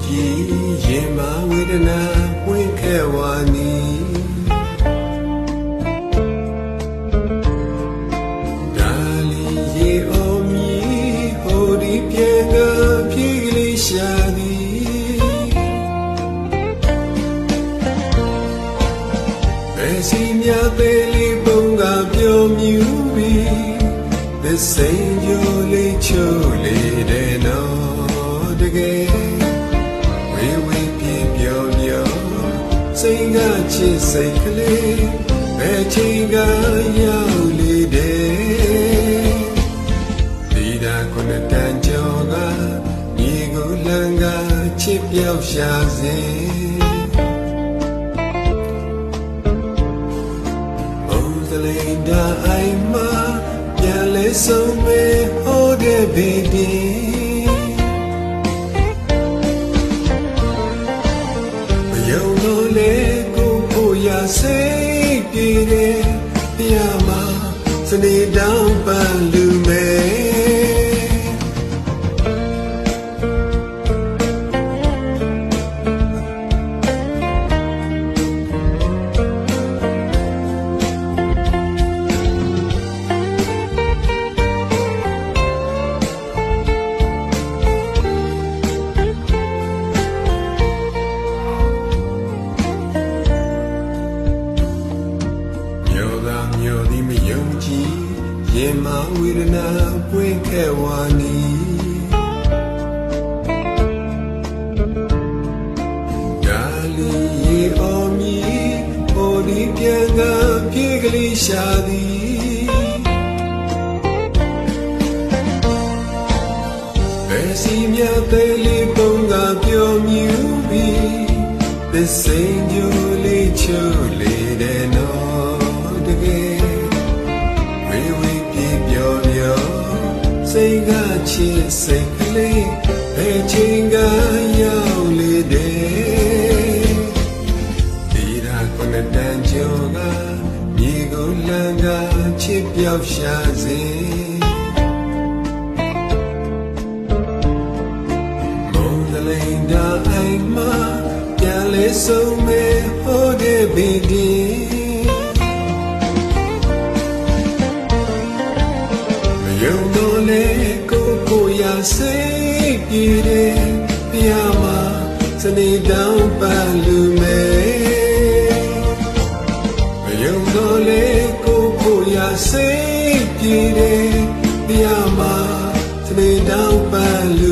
ကြည်ရင်မဝေဒနာဝင်ခဲ့ဝါနီဒါလီရေအော်မီဟိုဒီပြေကပြေကလေးရှာသည်ဘယ်စီမြသေးလေးပုံကပြောမြူပြီးသစိန်ကြိုလေးချိုးလေးတဲ့နော်တကယ်စိတ်ကချစ်စိတ်ကလေးဘယ်ချိန်ကရောက်လေတဲ့ဒီတာခုနှစ်တန်ကျော်ကမြေကိုလမ်းကချစ်ပြောက်ရှာစေဘုံစလိန်တာအိမ်မှာပြန်လဲဆုံးမေဟိုတဲ့ဘေဒီစိတ်ပြေတဲ့တရားမှာစနေတောင်ပန်လူမဲ့မျိုးဒီမယုံကြည်ရင်မဝေဒနာပွင့်ခဲ့ဝါနီဒါလီရေအော်မီဟိုဒီပြန်ကပြေကလေးရှာသည်ဘယ်စီမြသေးလေးပုံကပြောမြူပြီးသစိန်ကြိုလေးချိုးလေးတဲ့နော်တကယ်စိတ်ကချစ်စိတ်ကလေးဘယ်ချိန်ကရောက်လေတဲ့ဒီရာခုနှစ်တန်ကျော်ကမြေကိုလမ်းကချစ်ပြောက်ရှာစေမုံစလိန်တာအိမ်မှာပြန်လဲဆုံးမေဟိုတဲ့ဘေဒီယုံတော်လေကိုရာစိတ်ပြေတဲ့တရားမှာစနေတောင်ပန်လူမဲ့မယုံတော်လေကိုရာစိတ်ပြေတဲ့တရားမှာစနေတောင်ပန်လူ